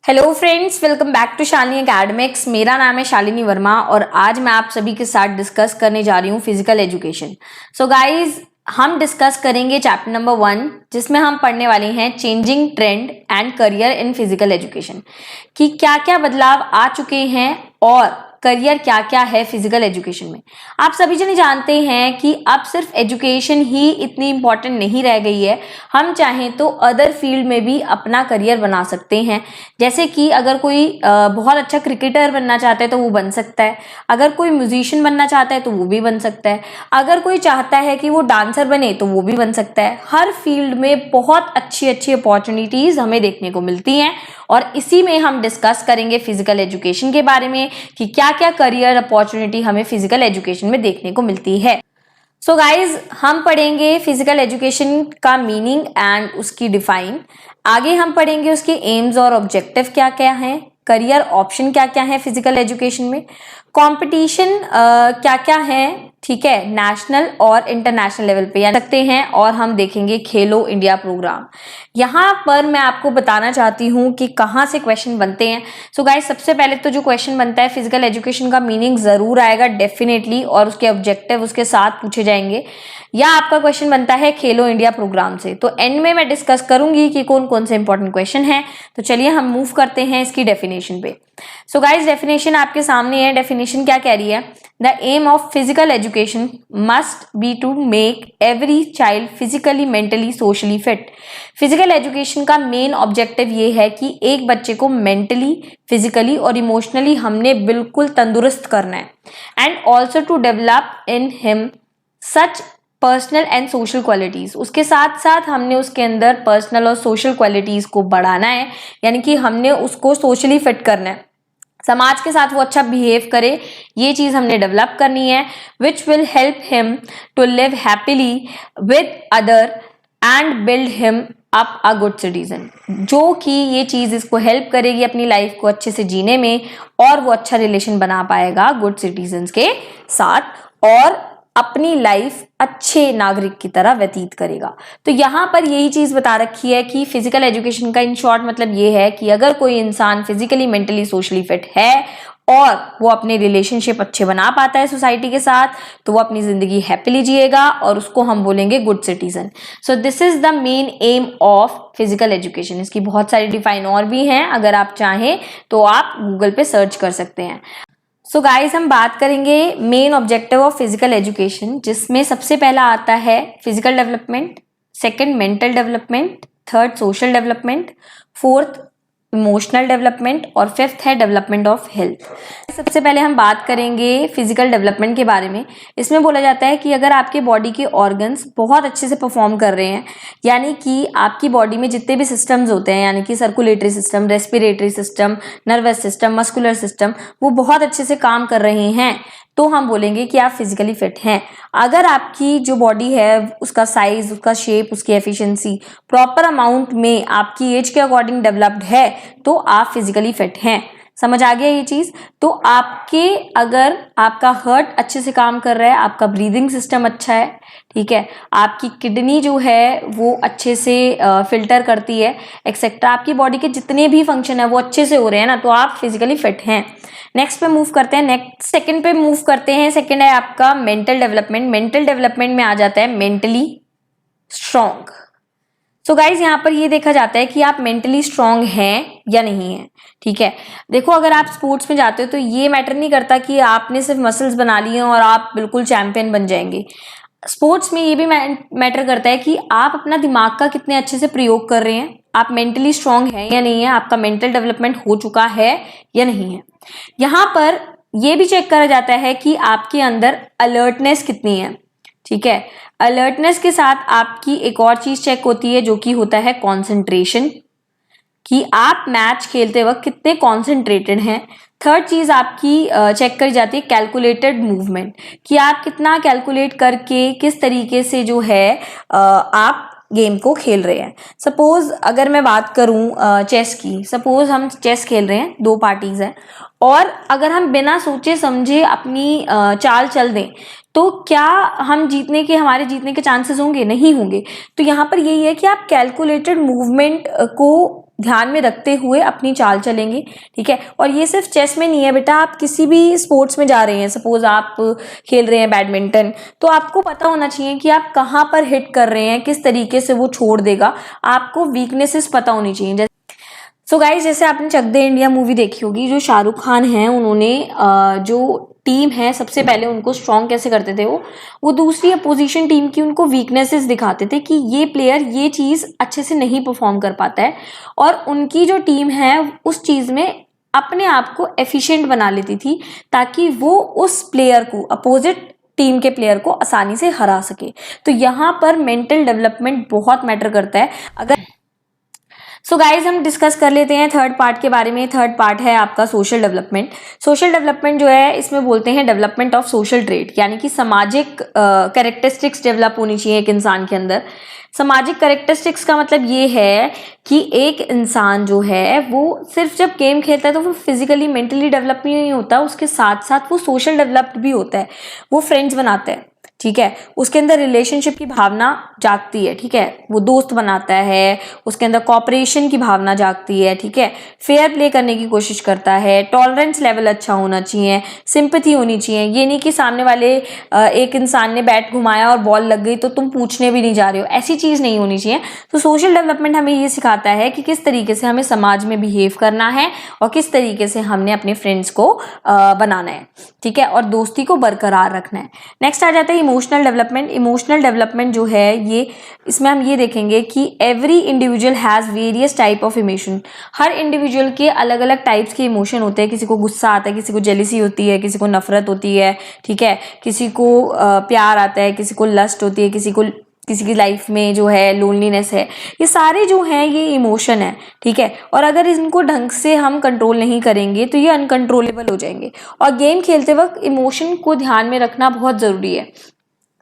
Hello friends, welcome back to Shalini academics. मेरा नाम है शालिनी वर्मा और आज मैं आप सभी के साथ डिस्कस करने जा रही हूँ फिजिकल एजुकेशन। सो गाइज, हम डिस्कस करेंगे चैप्टर नंबर 1 जिसमें हम पढ़ने वाले हैं changing trend and career in physical education कि क्या क्या बदलाव आ चुके हैं और करियर क्या क्या है फिजिकल एजुकेशन में। आप सभी जने जानते हैं कि अब सिर्फ एजुकेशन ही इतनी इंपॉर्टेंट नहीं रह गई है, हम चाहें तो अदर फील्ड में भी अपना करियर बना सकते हैं। जैसे कि अगर कोई बहुत अच्छा क्रिकेटर बनना चाहता है तो वो बन सकता है, अगर कोई म्यूजिशियन बनना चाहता है तो वो भी बन सकता है, अगर कोई चाहता है कि वो डांसर बने तो वो भी बन सकता है। हर फील्ड में बहुत अच्छी अच्छी अपॉर्चुनिटीज हमें देखने को मिलती हैं और इसी में हम डिस्कस करेंगे फिजिकल एजुकेशन के बारे में कि क्या क्या करियर अपॉर्चुनिटी हमें फिजिकल एजुकेशन में देखने को मिलती है। सो गाइज, हम पढ़ेंगे फिजिकल एजुकेशन का मीनिंग एंड उसकी डिफाइन। आगे हम पढ़ेंगे उसके एम्स और ऑब्जेक्टिव क्या क्या हैं, करियर ऑप्शन क्या क्या है फिजिकल एजुकेशन में, कंपटीशन क्या क्या है, ठीक है, नेशनल और इंटरनेशनल लेवल पे यानी सकते हैं। और हम देखेंगे खेलो इंडिया प्रोग्राम। यहाँ पर मैं आपको बताना चाहती हूँ कि कहाँ से क्वेश्चन बनते हैं। सो गाइस, सबसे पहले तो जो क्वेश्चन बनता है फिजिकल एजुकेशन का मीनिंग जरूर आएगा डेफिनेटली, और उसके ऑब्जेक्टिव उसके साथ पूछे जाएंगे। या आपका क्वेश्चन बनता है खेलो इंडिया प्रोग्राम से, तो एंड में मैं डिस्कस करूंगी कि कौन कौन से इंपॉर्टेंट क्वेश्चन हैं। तो चलिए हम मूव करते हैं इसकी डेफिनेशन पे। सो गाइस, डेफिनेशन आपके सामने है। डेफिनेशन क्या कह रही है? The aim of physical education must be to make every child physically, mentally, socially fit. Physical education का मेन ऑब्जेक्टिव ये है कि एक बच्चे को मेंटली, फिजिकली और इमोशनली हमने बिल्कुल तंदुरुस्त करना है, and also to develop in him such personal and social qualities. उसके साथ साथ हमने उसके अंदर पर्सनल और सोशल क्वालिटीज को बढ़ाना है, यानी कि हमने उसको सोशली फिट करना है, समाज के साथ वो अच्छा बिहेव करे, ये चीज हमने डेवलप करनी है। Which will help him to live happily with other and build him up a good citizen, जो कि ये चीज इसको हेल्प करेगी अपनी लाइफ को अच्छे से जीने में, और वो अच्छा रिलेशन बना पाएगा गुड सिटीजन्स के साथ और अपनी लाइफ अच्छे नागरिक की तरह व्यतीत करेगा। तो यहाँ पर यही चीज बता रखी है कि फिजिकल एजुकेशन का इन शॉर्ट मतलब ये है कि अगर कोई इंसान फिजिकली, मेंटली, सोशली फिट है और वो अपने रिलेशनशिप अच्छे बना पाता है सोसाइटी के साथ, तो वो अपनी जिंदगी हैप्पीली जिएगा और उसको हम बोलेंगे good citizen. So this is the main M of physical education. इसकी बहुत सारी डिफाइन और भी हैं, अगर आप चाहें तो आप गूगल पे सर्च कर सकते हैं। सो गाइस, हम बात करेंगे main objective of physical education, जिसमें सबसे पहला आता है physical development, second mental development, third social development, fourth emotional development और फिफ्थ है डेवलपमेंट ऑफ हेल्थ। सबसे पहले हम बात करेंगे फिजिकल डेवलपमेंट के बारे में। इसमें बोला जाता है कि अगर आपके बॉडी के ऑर्गन्स बहुत अच्छे से परफॉर्म कर रहे हैं, यानी कि आपकी बॉडी में जितने भी सिस्टम्स होते हैं, यानी कि circulatory system, respiratory system, nervous system, muscular system, वो बहुत अच्छे से काम कर रहे हैं, तो हम बोलेंगे कि आप फिजिकली फिट हैं। अगर आपकी जो बॉडी है उसका साइज, उसका शेप, उसकी एफिशिएंसी प्रॉपर अमाउंट में आपकी एज के अकॉर्डिंग डेवलप्ड है, तो आप फिजिकली फिट हैं। समझ आ गया ये चीज? तो आपके अगर आपका हार्ट अच्छे से काम कर रहा है, आपका ब्रीदिंग सिस्टम अच्छा है, ठीक है, आपकी किडनी जो है वो अच्छे से फिल्टर करती है, एक्सेट्रा, आपकी बॉडी के जितने भी फंक्शन है वो अच्छे से हो रहे हैं ना, तो आप फिजिकली फिट हैं। नेक्स्ट पे मूव करते हैं, नेक्स्ट सेकंड पे मूव करते हैं। सेकंड है आपका मेंटल डेवलपमेंट। मेंटल डेवलपमेंट में आ जाता है मेंटली स्ट्रॉन्ग। सो गाइज, यहाँ पर ये देखा जाता है कि आप मेंटली स्ट्रांग हैं या नहीं है, ठीक है। देखो, अगर आप स्पोर्ट्स में जाते हो तो ये मैटर नहीं करता कि आपने सिर्फ मसल्स बना लिए और आप बिल्कुल चैंपियन बन जाएंगे। स्पोर्ट्स में ये भी मैटर करता है कि आप अपना दिमाग का कितने अच्छे से प्रयोग कर रहे हैं, आप मेंटली स्ट्रांग हैं या नहीं है, आपका मेंटल डेवलपमेंट हो चुका है या नहीं है। यहाँ पर यह भी चेक करा जाता है कि आपके अंदर अलर्टनेस कितनी है, ठीक है। अलर्टनेस के साथ आपकी एक और चीज चेक होती है, जो कि होता है कंसंट्रेशन, कि आप मैच खेलते वक्त कितने कंसंट्रेटेड हैं। थर्ड चीज आपकी चेक करी जाती है कैलकुलेटेड मूवमेंट, कि आप कितना कैलकुलेट करके किस तरीके से जो है आप गेम को खेल रहे हैं। सपोज अगर मैं बात करूं चेस की, सपोज हम चेस खेल रहे हैं, दो पार्टीज हैं, और अगर हम बिना सोचे समझे अपनी चाल चल दें, तो क्या हम हमारे जीतने के चांसेस होंगे? नहीं होंगे। तो यहाँ पर यही है कि आप कैलकुलेटेड मूवमेंट को ध्यान में रखते हुए अपनी चाल चलेंगे, ठीक है। और ये सिर्फ चेस में नहीं है बेटा, आप किसी भी स्पोर्ट्स में जा रहे हैं, सपोज आप खेल रहे हैं बैडमिंटन, तो आपको पता होना चाहिए कि आप कहाँ पर हिट कर रहे हैं, किस तरीके से वो छोड़ देगा, आपको वीकनेसेस पता होनी चाहिए। सो गाइज, जैसे आपने चक दे इंडिया मूवी देखी होगी, जो शाहरुख खान है उन्होंने जो टीम है सबसे पहले उनको स्ट्रॉन्ग कैसे करते थे, वो दूसरी अपोजिशन टीम की उनको वीकनेसेस दिखाते थे कि ये प्लेयर ये चीज़ अच्छे से नहीं परफॉर्म कर पाता है, और उनकी जो टीम है उस चीज़ में अपने आप को एफिशिएंट बना लेती थी ताकि वो उस प्लेयर को, अपोजिट टीम के प्लेयर को आसानी से हरा सके। तो यहाँ पर मेंटल डेवलपमेंट बहुत मैटर करता है। अगर सो गाइज, हम डिस्कस कर लेते हैं थर्ड पार्ट के बारे में। थर्ड पार्ट है आपका सोशल डेवलपमेंट। सोशल डेवलपमेंट जो है, इसमें बोलते हैं डेवलपमेंट ऑफ सोशल ट्रेट, यानी कि सामाजिक कैरेक्टरिस्टिक्स डेवलप होनी चाहिए एक इंसान के अंदर। सामाजिक कैरेक्टरिस्टिक्स का मतलब ये है कि एक इंसान जो है वो सिर्फ जब गेम खेलता है तो वो फिजिकली मेंटली डेवलप नहीं होता, उसके साथ साथ वो सोशल डेवलप्ड भी होता है, वो फ्रेंड्स बनाता है, ठीक है। उसके अंदर रिलेशनशिप की भावना जागती है, ठीक है, वो दोस्त बनाता है, उसके अंदर कॉपरेशन की भावना जागती है, ठीक है, फेयर प्ले करने की कोशिश करता है, टॉलरेंस लेवल अच्छा होना चाहिए, सिंपैथी होनी चाहिए। ये नहीं कि सामने वाले एक इंसान ने बैट घुमाया और बॉल लग गई तो तुम पूछने भी नहीं जा रहे हो, ऐसी चीज़ नहीं होनी चाहिए। तो सोशल डेवलपमेंट हमें ये सिखाता है कि किस तरीके से हमें समाज में बिहेव करना है और किस तरीके से हमने अपने फ्रेंड्स को बनाना है, ठीक है, और दोस्ती को बरकरार रखना है। नेक्स्ट आ जाता है इमोशनल डेवलपमेंट। इमोशनल डेवलपमेंट जो है ये, इसमें हम ये देखेंगे कि every individual has various type of emotion. Her individual के अलग अलग टाइप्स के इमोशन होते हैं। किसी को गुस्सा आता है, किसी को जेलिसी होती है, किसी को नफरत होती है, ठीक है, किसी को प्यार आता है, किसी को लस्ट होती है, किसी की लाइफ में जो है लोनलीनेस है। ये सारे जो हैं ये इमोशन है, ठीक है, और अगर इनको ढंग से हम कंट्रोल नहीं करेंगे तो ये अनकंट्रोलेबल हो जाएंगे। और गेम खेलते वक्त इमोशन को ध्यान में रखना बहुत ज़रूरी है,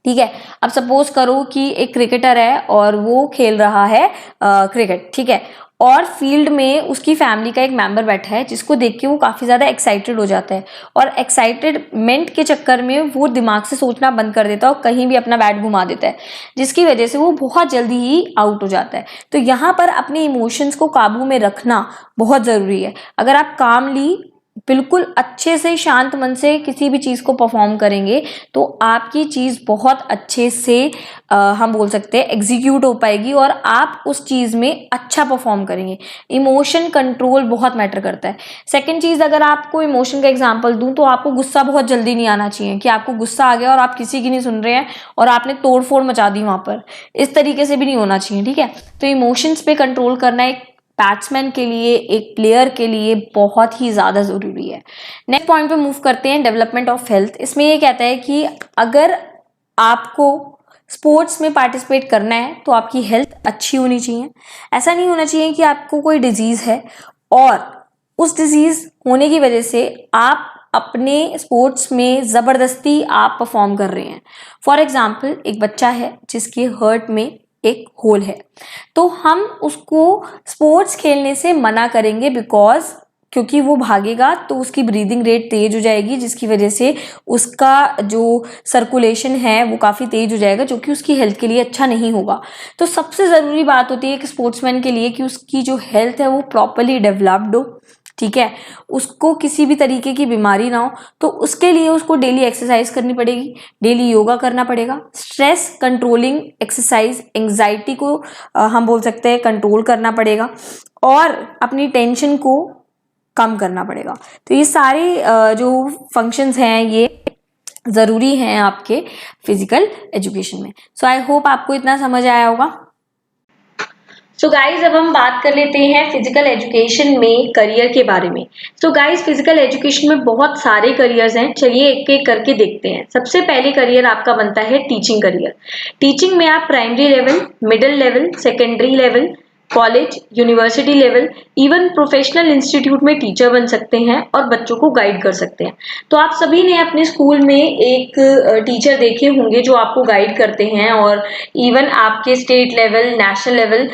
ठीक है। अब सपोज करो कि एक क्रिकेटर है और वो खेल रहा है क्रिकेट, ठीक है, और फील्ड में उसकी फैमिली का एक मेंबर बैठा है जिसको देख के वो काफ़ी ज़्यादा एक्साइटेड हो जाता है, और एक्साइटेडमेंट के चक्कर में वो दिमाग से सोचना बंद कर देता है और कहीं भी अपना बैट घुमा देता है, जिसकी वजह से वो बहुत जल्दी ही आउट हो जाता है। तो यहाँ पर अपने इमोशंस को काबू में रखना बहुत ज़रूरी है। अगर आप कामली, बिल्कुल अच्छे से, शांत मन से किसी भी चीज़ को परफॉर्म करेंगे तो आपकी चीज़ बहुत अच्छे से हम बोल सकते हैं एग्जीक्यूट हो पाएगी और आप उस चीज़ में अच्छा परफॉर्म करेंगे। इमोशन कंट्रोल बहुत मैटर करता है। सेकंड चीज़, अगर आपको इमोशन का एग्जांपल दूं तो आपको गुस्सा बहुत जल्दी नहीं आना चाहिए कि आपको गुस्सा आ गया और आप किसी की नहीं सुन रहे हैं और आपने तोड़ फोड़ मचा दी वहाँ पर, इस तरीके से भी नहीं होना चाहिए, ठीक है। तो इमोशंस पे कंट्रोल करना एक बैट्समैन के लिए, एक प्लेयर के लिए बहुत ही ज़्यादा ज़रूरी है। नेक्स्ट पॉइंट पे मूव करते हैं, डेवलपमेंट ऑफ हेल्थ। इसमें ये कहता है कि अगर आपको स्पोर्ट्स में पार्टिसिपेट करना है तो आपकी हेल्थ अच्छी होनी चाहिए। ऐसा नहीं होना चाहिए कि आपको कोई डिजीज़ है और उस डिजीज़ होने की वजह से आप अपने स्पोर्ट्स में ज़बरदस्ती आप परफॉर्म कर रहे हैं। फॉर एग्जाम्पल, एक बच्चा है जिसके हर्ट में एक होल है, तो हम उसको स्पोर्ट्स खेलने से मना करेंगे क्योंकि वो भागेगा तो उसकी ब्रीदिंग रेट तेज हो जाएगी, जिसकी वजह से उसका जो सर्कुलेशन है वो काफ़ी तेज हो जाएगा, जो कि उसकी हेल्थ के लिए अच्छा नहीं होगा। तो सबसे ज़रूरी बात होती है कि स्पोर्ट्समैन के लिए कि उसकी जो हेल्थ है वो प्रॉपरली डेवलप्ड हो, ठीक है, उसको किसी भी तरीके की बीमारी ना हो। तो उसके लिए उसको डेली एक्सरसाइज करनी पड़ेगी, डेली योगा करना पड़ेगा, स्ट्रेस कंट्रोलिंग एक्सरसाइज, एंग्जाइटी को हम बोल सकते हैं कंट्रोल करना पड़ेगा, और अपनी टेंशन को कम करना पड़ेगा। तो ये सारे जो फंक्शंस हैं ये ज़रूरी हैं आपके फिजिकल एजुकेशन में। सो आई होप आपको इतना समझ आया होगा। सो गाइज, अब हम बात कर लेते हैं फिजिकल एजुकेशन में करियर के बारे में। सो गाइज, फिजिकल एजुकेशन में बहुत सारे करियर्स हैं, चलिए एक एक करके देखते हैं। सबसे पहले करियर आपका बनता है टीचिंग करियर। टीचिंग में आप primary level, middle level, secondary level, college, university level, even professional institute में टीचर बन सकते हैं और बच्चों को गाइड कर सकते हैं। तो आप सभी ने अपने स्कूल में एक टीचर देखे होंगे जो आपको गाइड करते हैं, और इवन आपके स्टेट लेवल, नेशनल लेवल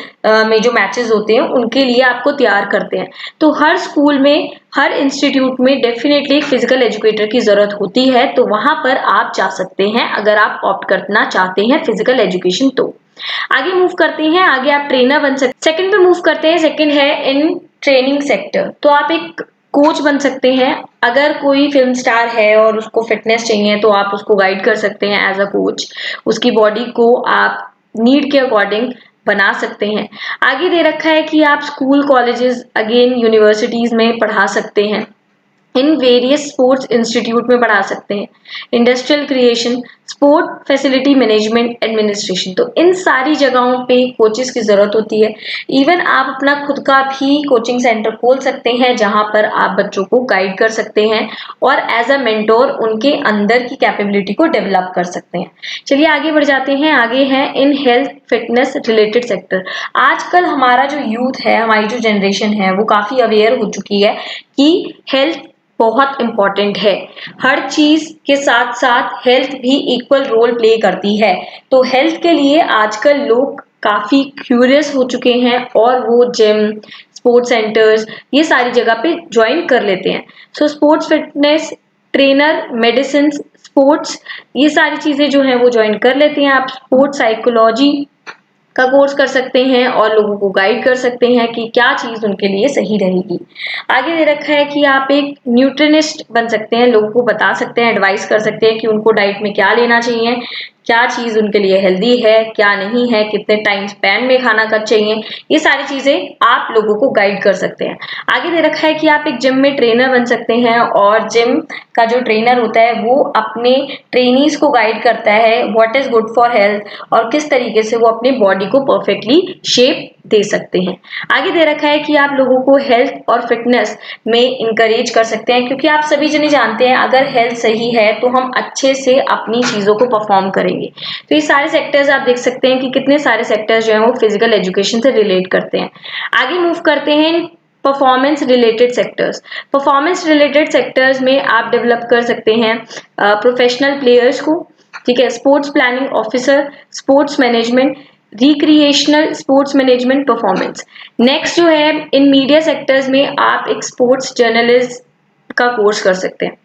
में जो मैचेस होते हैं उनके लिए आपको तैयार करते हैं। तो हर स्कूल में, हर इंस्टीट्यूट में डेफिनेटली एक फिजिकल एजुकेटर की जरूरत होती है, तो वहां पर आप जा सकते हैं अगर आप ऑप्ट करना चाहते हैं फिजिकल एजुकेशन। तो आगे मूव करते हैं, आगे आप ट्रेनर बन सकते। सेकंड पे मूव करते हैं, सेकंड है इन ट्रेनिंग सेक्टर। तो आप एक कोच बन सकते हैं। अगर कोई फिल्म स्टार है और उसको फिटनेस चाहिए तो आप उसको गाइड कर सकते हैं एज अ कोच। उसकी बॉडी को आप नीड के अकॉर्डिंग बना सकते हैं। आगे दे रखा है कि आप स्कूल, कॉलेजेस, अगेन यूनिवर्सिटीज में पढ़ा सकते हैं। इन वेरियस स्पोर्ट्स इंस्टीट्यूट में पढ़ा सकते हैं। Industrial creation, sport facility management, administration, तो इन सारी जगहों पे कोचेस की जरूरत होती है। इवन आप अपना खुद का भी कोचिंग सेंटर खोल सकते हैं जहां पर आप बच्चों को गाइड कर सकते हैं और एज अ मेंटोर उनके अंदर की कैपेबिलिटी को डेवलप कर सकते हैं। चलिए आगे बढ़ जाते हैं। आगे है in health fitness related sector. आजकल हमारा जो यूथ है, हमारी जो जनरेशन है, वो काफी अवेयर हो चुकी है कि हेल्थ बहुत इंपॉर्टेंट है। हर चीज के साथ साथ हेल्थ भी इक्वल रोल प्ले करती है। तो हेल्थ के लिए आजकल लोग काफी क्यूरियस हो चुके हैं और वो जिम, स्पोर्ट्स सेंटर्स, ये सारी जगह पे ज्वाइन कर लेते हैं। So sports fitness trainer, medicine, sports, ये सारी चीजें जो है वो ज्वाइन कर लेते हैं। आप स्पोर्ट्स साइकोलॉजी का कोर्स कर सकते हैं और लोगों को गाइड कर सकते हैं कि क्या चीज उनके लिए सही रहेगी। आगे दे रखा है कि आप एक न्यूट्रिनिस्ट बन सकते हैं। लोगों को बता सकते हैं, एडवाइस कर सकते हैं कि उनको डाइट में क्या लेना चाहिए, क्या चीज उनके लिए हेल्दी है, क्या नहीं है, कितने टाइम स्पैन में खाना कब चाहिए, ये सारी चीजें आप लोगों को गाइड कर सकते हैं। आगे दे रखा है कि आप एक जिम में ट्रेनर बन सकते हैं और जिम का जो ट्रेनर होता है वो अपने ट्रेनीज को गाइड करता है what is good for health और किस तरीके से वो अपनी बॉडी को परफेक्टली शेप दे सकते हैं। आगे दे रखा है कि आप लोगों को हेल्थ और फिटनेस में इंकरेज कर सकते हैं, क्योंकि आप सभी जने जानते हैं अगर हेल्थ सही है तो हम अच्छे से अपनी चीजों को परफॉर्म करेंगे। तो ये सारे सेक्टर्स आप देख सकते हैं कि कितने सारे सेक्टर्स जो हैं वो फिजिकल एजुकेशन से रिलेट करते हैं। आगे मूव करते हैं performance related sectors. Performance related sectors में आप डेवलप कर सकते हैं प्रोफेशनल प्लेयर्स को, ठीक है, sports planning officer, sports management, recreational sports management, performance. Next जो है इन मीडिया सेक्टर्स में आप एक स्पोर्ट्स जर्नलिस्ट का कोर्स कर सकते हैं।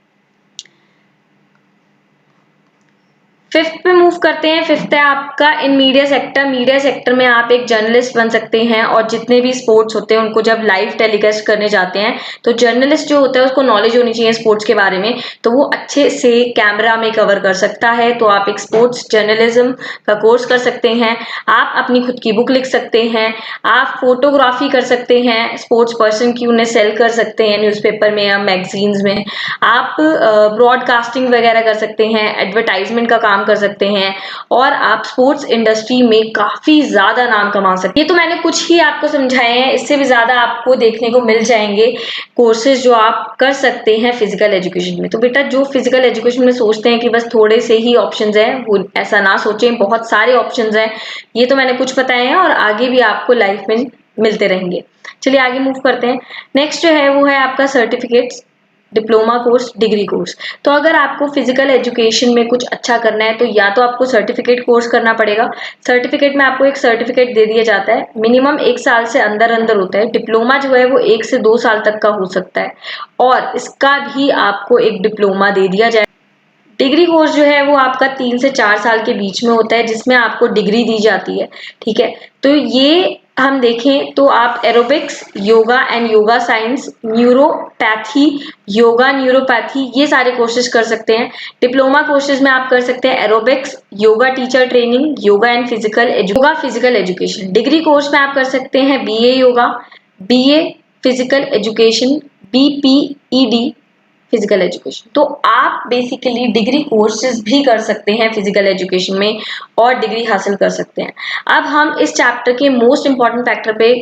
फिफ्थ पे मूव करते हैं। फिफ्थ है आपका इन मीडिया सेक्टर। मीडिया सेक्टर में आप एक जर्नलिस्ट बन सकते हैं और जितने भी स्पोर्ट्स होते हैं उनको जब लाइव टेलीकास्ट करने जाते हैं तो जर्नलिस्ट जो होता है उसको नॉलेज होनी चाहिए स्पोर्ट्स के बारे में, तो वो अच्छे से कैमरा में कवर कर सकता है। तो आप एक स्पोर्ट्स जर्नलिज्म का कोर्स कर सकते हैं। आप अपनी खुद की बुक लिख सकते हैं, आप फोटोग्राफी कर सकते हैं स्पोर्ट्स पर्सन की, उन्हें सेल कर सकते हैं न्यूज़पेपर में या मैगजीन्स में। आप ब्रॉडकास्टिंग वगैरह कर सकते हैं, एडवर्टाइजमेंट का काम कर सकते हैं और आप स्पोर्ट्स इंडस्ट्री में काफी ज्यादा नाम कमा सकते हैं। ये तो मैंने कुछ ही आपको समझाए हैं, इससे भी ज्यादा आपको देखने को मिल जाएंगे कोर्सेज जो आप कर सकते हैं फिजिकल एजुकेशन में। तो बेटा जो फिजिकल एजुकेशन में सोचते हैं कि बस थोड़े से ही ऑप्शंस हैं, वो ऐसा ना सोचें, बहुत सारे ऑप्शंस हैं। ये तो मैंने कुछ बताए हैं और आगे भी आपको लाइफ में मिलते रहेंगे। चलिए आगे मूव करते हैं। नेक्स्ट जो है वो है आपका certificates, diploma course, degree course. तो अगर आपको फिजिकल एजुकेशन में कुछ अच्छा करना है तो या तो आपको सर्टिफिकेट कोर्स करना पड़ेगा। सर्टिफिकेट में आपको एक सर्टिफिकेट दे दिया जाता है, मिनिमम 1 साल से अंदर अंदर होता है। डिप्लोमा जो है वो 1 से 2 साल तक का हो सकता है और इसका भी आपको एक डिप्लोमा दे दिया जाए। डिग्री कोर्स जो है वो आपका 3 से 4 साल के बीच में होता है जिसमें आपको डिग्री दी जाती है, ठीक है। तो ये हम देखें तो आप aerobics, yoga and yoga science, neuropathy, yoga neuropathy, ये सारे कोर्सेज कर सकते हैं। डिप्लोमा कोर्सेज में आप कर सकते हैं aerobics, yoga teacher training, yoga and physical education. Degree course में आप कर सकते हैं BA yoga, BA physical education, BPEd physical education. तो आप बेसिकली डिग्री कोर्सेज भी कर सकते हैं फिजिकल एजुकेशन में और डिग्री हासिल कर सकते हैं। अब हम इस चैप्टर के मोस्ट इंपॉर्टेंट फैक्टर पे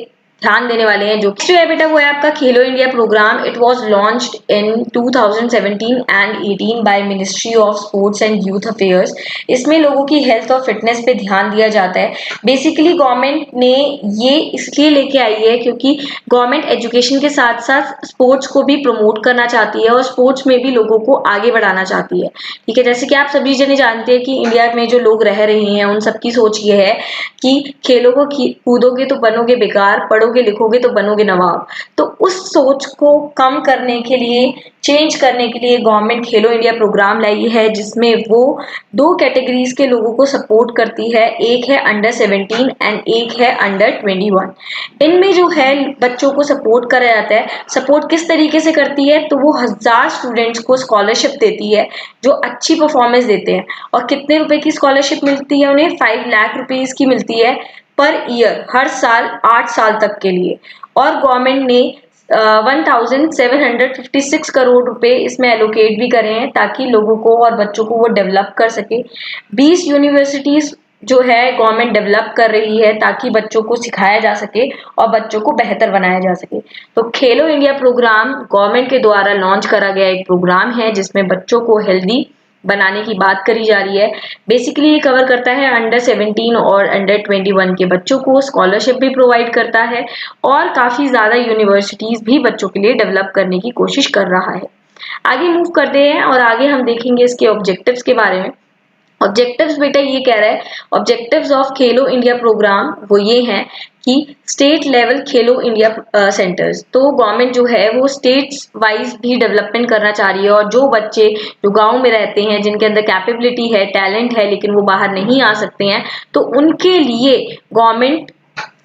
ध्यान देने वाले हैं, जो है बेटा वो है आपका Khelo India program. It was launched in 2017 and 18 by ministry of sports and youth affairs. इसमें लोगों की हेल्थ और फिटनेस पे ध्यान दिया जाता है। बेसिकली गवर्नमेंट ने ये इसलिए लेके आई है क्योंकि गवर्नमेंट एजुकेशन के साथ साथ स्पोर्ट्स को भी प्रमोट करना चाहती है और स्पोर्ट्स में भी लोगों को आगे बढ़ाना चाहती है, ठीक है। जैसे कि आप सभी जने जानते हैं कि इंडिया में जो लोग रह रहे हैं उन सबकी सोच ये है कि खेलों को कूदोगे तो बनोगे बेकार, पढ़ोगे पढ़ोगे लिखोगे तो बनोगे नवाब। तो उस सोच को कम करने के लिए, चेंज करने के लिए गवर्नमेंट खेलो इंडिया प्रोग्राम लाई है, जिसमें वो 2 कैटेगरीज के लोगों को सपोर्ट करती है, एक है अंडर 17 एंड एक है अंडर 21। इनमें जो है बच्चों को सपोर्ट करा जाता है। सपोर्ट किस तरीके से करती है, तो वो 1000 स्टूडेंट्स को स्कॉलरशिप देती है जो अच्छी परफॉर्मेंस देते हैं। और कितने रुपए की स्कॉलरशिप मिलती है उन्हें? 5 लाख रुपीज की मिलती है पर ईयर, हर साल 8 साल तक के लिए। और गवर्नमेंट ने 1756 करोड़ रुपए इसमें एलोकेट भी करे हैं ताकि लोगों को और बच्चों को वो डेवलप कर सके। 20 यूनिवर्सिटीज जो है गवर्नमेंट डेवलप कर रही है ताकि बच्चों को सिखाया जा सके और बच्चों को बेहतर बनाया जा सके। तो खेलो इंडिया प्रोग्राम गवर्नमेंट के द्वारा लॉन्च करा गया एक प्रोग्राम है जिसमें बच्चों को हेल्दी बनाने की बात करी जा रही है। बेसिकली ये कवर करता है अंडर 17 और अंडर 21 के बच्चों को, स्कॉलरशिप भी प्रोवाइड करता है और काफी ज्यादा यूनिवर्सिटीज भी बच्चों के लिए डेवलप करने की कोशिश कर रहा है। आगे मूव करते हैं और आगे हम देखेंगे इसके ऑब्जेक्टिव्स के बारे में। ऑब्जेक्टिव्स बेटा ये कह रहा है, objectives of Khelo India programme वो ये हैं कि स्टेट लेवल खेलो इंडिया सेंटर्स। तो गवर्नमेंट जो है वो स्टेट्स वाइज भी डेवलपमेंट करना चाह रही है और जो बच्चे जो गांव में रहते हैं जिनके अंदर कैपेबिलिटी है, टैलेंट है, लेकिन वो बाहर नहीं आ सकते हैं, तो उनके लिए गवर्नमेंट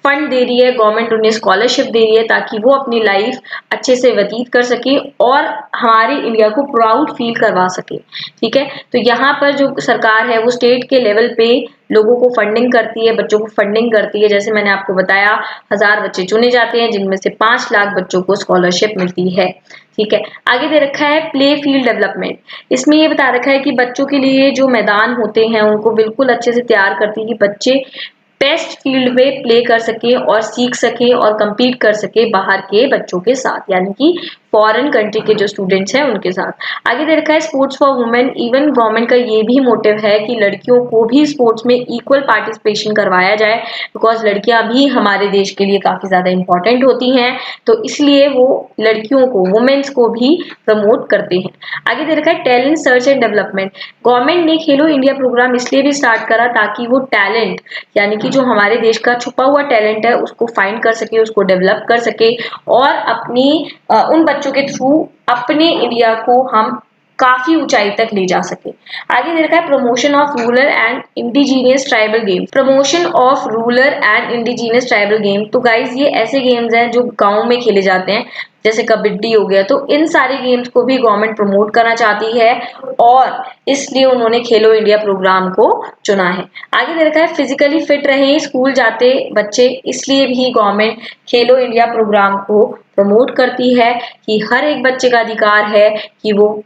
फंड दे रही है, गवर्नमेंट उन्हें स्कॉलरशिप दे रही है ताकि वो अपनी लाइफ अच्छे से व्यतीत कर सके और हमारे इंडिया को प्राउड फील करवा सके। ठीक है, तो यहाँ पर जो सरकार है वो स्टेट के लेवल पे लोगों को फंडिंग करती है, बच्चों को फंडिंग करती है। जैसे मैंने आपको बताया 1000 बच्चे चुने जाते हैं जिनमें से 5 लाख बच्चों को स्कॉलरशिप मिलती है। ठीक है, आगे दे रखा है प्ले फील्ड डेवलपमेंट। इसमें ये बता रखा है कि बच्चों के लिए जो मैदान होते हैं उनको बिल्कुल अच्छे से तैयार करती है कि बच्चे बेस्ट फील्ड में प्ले कर सके और सीख सके और compete कर सके बाहर के बच्चों के साथ, यानी कि फॉरेन कंट्री के जो स्टूडेंट्स हैं उनके साथ। आगे दे रखा है sports for women. Even government का ये भी मोटिव है कि लड़कियों को भी स्पोर्ट्स में इक्वल पार्टिसिपेशन करवाया जाए, बिकॉज लड़कियां भी हमारे देश के लिए काफी ज्यादा इंपॉर्टेंट होती हैं, तो इसलिए वो लड़कियों को, वुमेन्स को भी प्रमोट करते हैं। आगे दे रखा है talent search and development. Government ने खेलो इंडिया प्रोग्राम इसलिए भी स्टार्ट करा ताकि वो टैलेंट, यानी कि जो हमारे देश का छुपा हुआ टैलेंट है उसको फाइंड कर सके, उसको डेवलप कर सके और अपनी उन बच्चों के थ्रू अपने इंडिया को हम काफी ऊंचाई तक ले जा सके। आगे दे रखा है promotion of rural and indigenous tribal game. Promotion of rural and indigenous tribal game, तो गाइज ये ऐसे गेम्स हैं जो गांव में खेले जाते हैं, जैसे कबड्डी हो गया, तो इन सारे गेम्स को भी गवर्नमेंट प्रमोट करना चाहती है और इसलिए उन्होंने खेलो इंडिया प्रोग्राम को चुना है। आगे दे रखा है फिजिकली फिट रहे स्कूल जाते बच्चे, इसलिए भी गवर्नमेंट खेलो इंडिया प्रोग्राम को प्रमोट करती है कि हर एक बच्चे का अधिकार है कि वो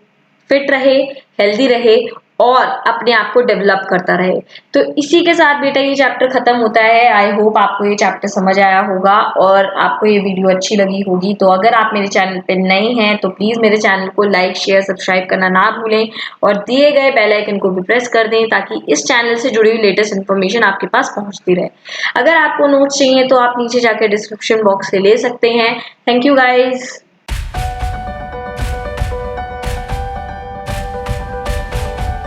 फिट रहे, हेल्दी रहे और अपने आप को डेवलप करता रहे। तो इसी के साथ बेटा ये चैप्टर खत्म होता है। आई होप आपको ये चैप्टर समझ आया होगा और आपको ये वीडियो अच्छी लगी होगी। तो अगर आप मेरे चैनल पे नए हैं तो प्लीज मेरे चैनल को लाइक, शेयर, सब्सक्राइब करना ना भूलें और दिए गए बेल आइकन को भी प्रेस कर दें ताकि इस चैनल से जुड़ी हुई लेटेस्ट इन्फॉर्मेशन आपके पास पहुंचती रहे। अगर आपको नोट्स चाहिए तो आप नीचे जाकर डिस्क्रिप्शन बॉक्स से ले सकते हैं। Thank you guys.